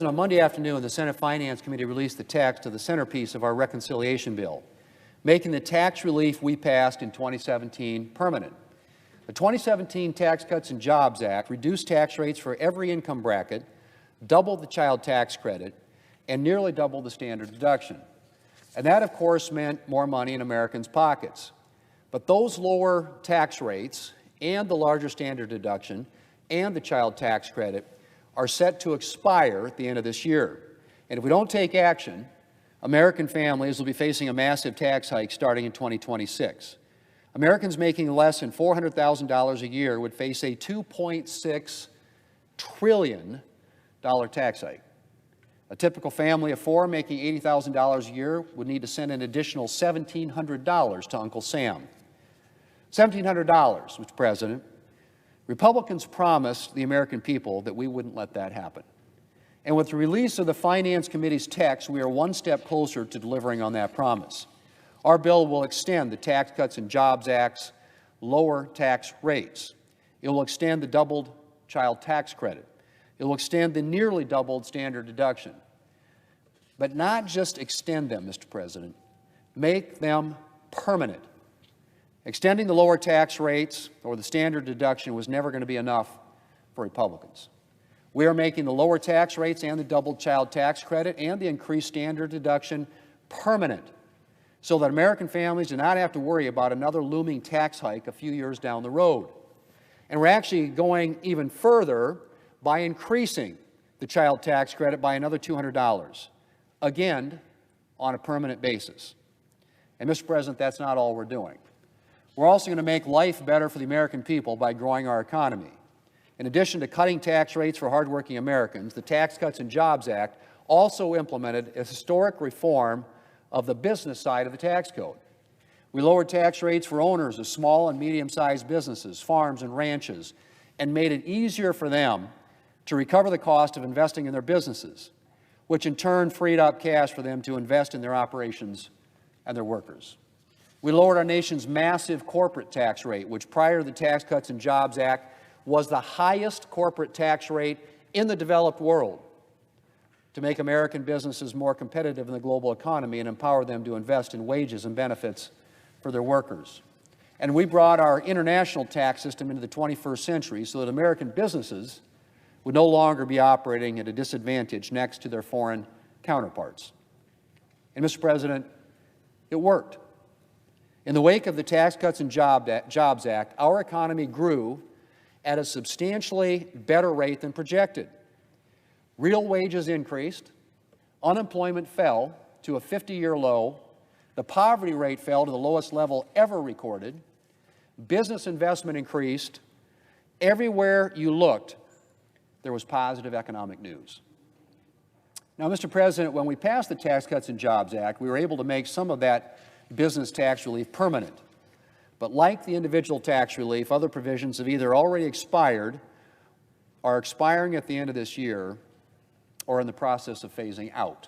On Monday afternoon, the Senate Finance Committee released the text of the centerpiece of our reconciliation bill, making the tax relief we passed in 2017 permanent. The 2017 Tax Cuts and Jobs Act reduced tax rates for every income bracket, doubled the child tax credit, and nearly doubled the standard deduction. And that, of course, meant more money in Americans' pockets. But those lower tax rates and the larger standard deduction and the child tax credit are set to expire at the end of this year. And if we don't take action, American families will be facing a massive tax hike starting in 2026. Americans making less than $400,000 a year would face a $2.6 trillion tax hike. A typical family of four making $80,000 a year would need to send an additional $1,700 to Uncle Sam. $1,700, Mr. President. Republicans promised the American people that we wouldn't let that happen. And with the release of the Finance Committee's text, we are one step closer to delivering on that promise. Our bill will extend the Tax Cuts and Jobs Act's lower tax rates. It will extend the doubled child tax credit. It will extend the nearly doubled standard deduction. But not just extend them, Mr. President, make them permanent. Extending the lower tax rates or the standard deduction was never going to be enough for Republicans. We are making the lower tax rates and the doubled child tax credit and the increased standard deduction permanent so that American families do not have to worry about another looming tax hike a few years down the road. And we're actually going even further by increasing the child tax credit by another $200, again, on a permanent basis. And, Mr. President, that's not all we're doing. We're also going to make life better for the American people by growing our economy. In addition to cutting tax rates for hardworking Americans, the Tax Cuts and Jobs Act also implemented a historic reform of the business side of the tax code. We lowered tax rates for owners of small and medium-sized businesses, farms and ranches, and made it easier for them to recover the cost of investing in their businesses, which in turn freed up cash for them to invest in their operations and their workers. We lowered our nation's massive corporate tax rate, which prior to the Tax Cuts and Jobs Act was the highest corporate tax rate in the developed world, to make American businesses more competitive in the global economy and empower them to invest in wages and benefits for their workers. And we brought our international tax system into the 21st century so that American businesses would no longer be operating at a disadvantage next to their foreign counterparts. And, Mr. President, it worked. In the wake of the Tax Cuts and Jobs Act, our economy grew at a substantially better rate than projected. Real wages increased, unemployment fell to a 50-year low, the poverty rate fell to the lowest level ever recorded, business investment increased. Everywhere you looked, there was positive economic news. Now, Mr. President, when we passed the Tax Cuts and Jobs Act, we were able to make some of that business tax relief permanent. But like the individual tax relief, other provisions have either already expired, are expiring at the end of this year, or in the process of phasing out.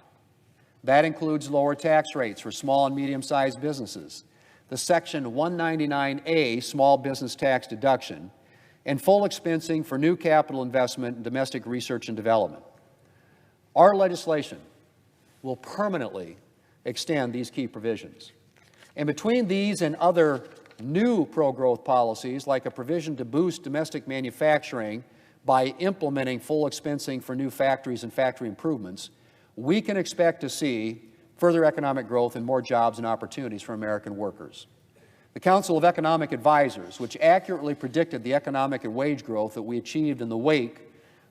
That includes lower tax rates for small and medium-sized businesses, the Section 199A small business tax deduction, and full expensing for new capital investment in domestic research and development. Our legislation will permanently extend these key provisions. And between these and other new pro-growth policies, like a provision to boost domestic manufacturing by implementing full expensing for new factories and factory improvements, we can expect to see further economic growth and more jobs and opportunities for American workers. The Council of Economic Advisors, which accurately predicted the economic and wage growth that we achieved in the wake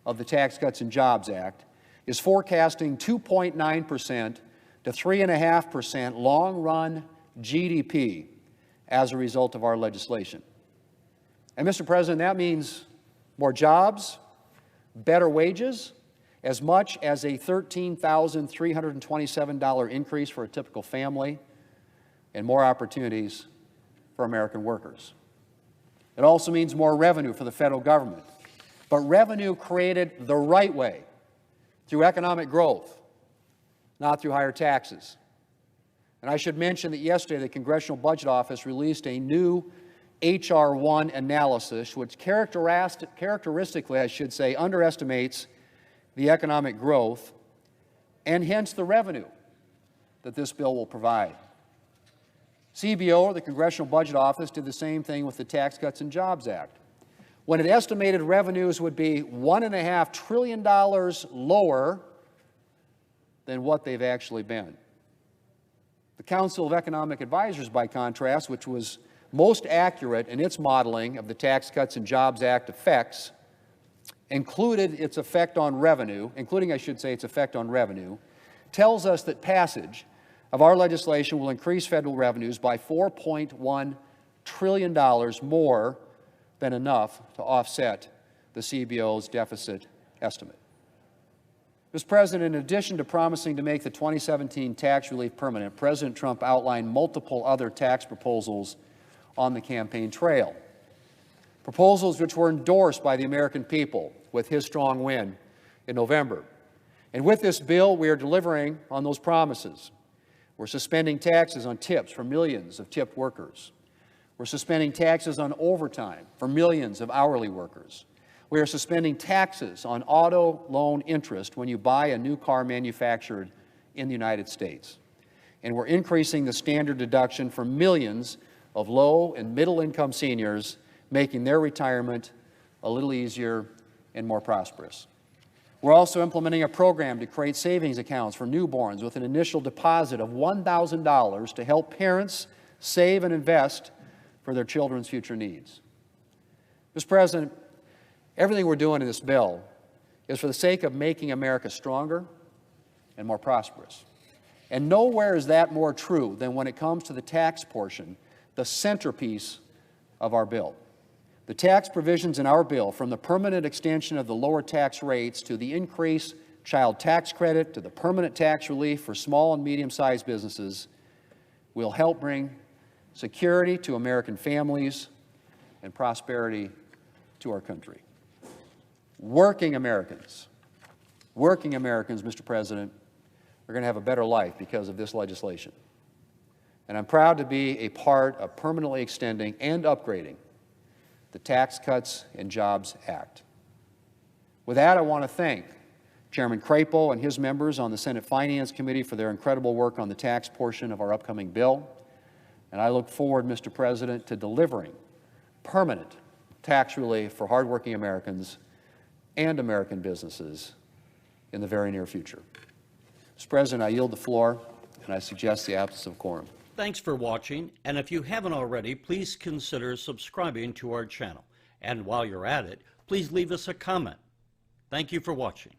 of the Tax Cuts and Jobs Act, is forecasting 2.9% to 3.5% long-run GDP as a result of our legislation. And, Mr. President, that means more jobs, better wages, as much as a $13,327 increase for a typical family, and more opportunities for American workers. It also means more revenue for the federal government, but revenue created the right way, through economic growth, not through higher taxes. And I should mention that yesterday the Congressional Budget Office released a new H.R. 1 analysis, which characteristically, I should say, underestimates the economic growth and hence the revenue that this bill will provide. CBO, or the Congressional Budget Office, did the same thing with the Tax Cuts and Jobs Act, when it estimated revenues would be $1.5 trillion lower than what they've actually been. The Council of Economic Advisors, by contrast, which was most accurate in its modeling of the Tax Cuts and Jobs Act effects, including, its effect on revenue, tells us that passage of our legislation will increase federal revenues by $4.1 trillion more than enough to offset the CBO's deficit estimate. Mr. President, in addition to promising to make the 2017 tax relief permanent, President Trump outlined multiple other tax proposals on the campaign trail. Proposals which were endorsed by the American people with his strong win in November. And with this bill, we are delivering on those promises. We're suspending taxes on tips for millions of tipped workers. We're suspending taxes on overtime for millions of hourly workers. We are suspending taxes on auto loan interest when you buy a new car manufactured in the United States. And we're increasing the standard deduction for millions of low and middle income seniors, making their retirement a little easier and more prosperous. We're also implementing a program to create savings accounts for newborns with an initial deposit of $1,000 to help parents save and invest for their children's future needs. Mr. President, everything we're doing in this bill is for the sake of making America stronger and more prosperous. And nowhere is that more true than when it comes to the tax portion, the centerpiece of our bill. The tax provisions in our bill, from the permanent extension of the lower tax rates to the increased child tax credit to the permanent tax relief for small and medium-sized businesses, will help bring security to American families and prosperity to our country. Working Americans, Mr. President, are going to have a better life because of this legislation. And I'm proud to be a part of permanently extending and upgrading the Tax Cuts and Jobs Act. With that, I want to thank Chairman Crapo and his members on the Senate Finance Committee for their incredible work on the tax portion of our upcoming bill. And I look forward, Mr. President, to delivering permanent tax relief for hardworking Americans and American businesses in the very near future. Mr. President, I yield the floor, and I suggest the absence of quorum. Thanks for watching, and if you haven't already, please consider subscribing to our channel. And while you're at it, please leave us a comment. Thank you for watching.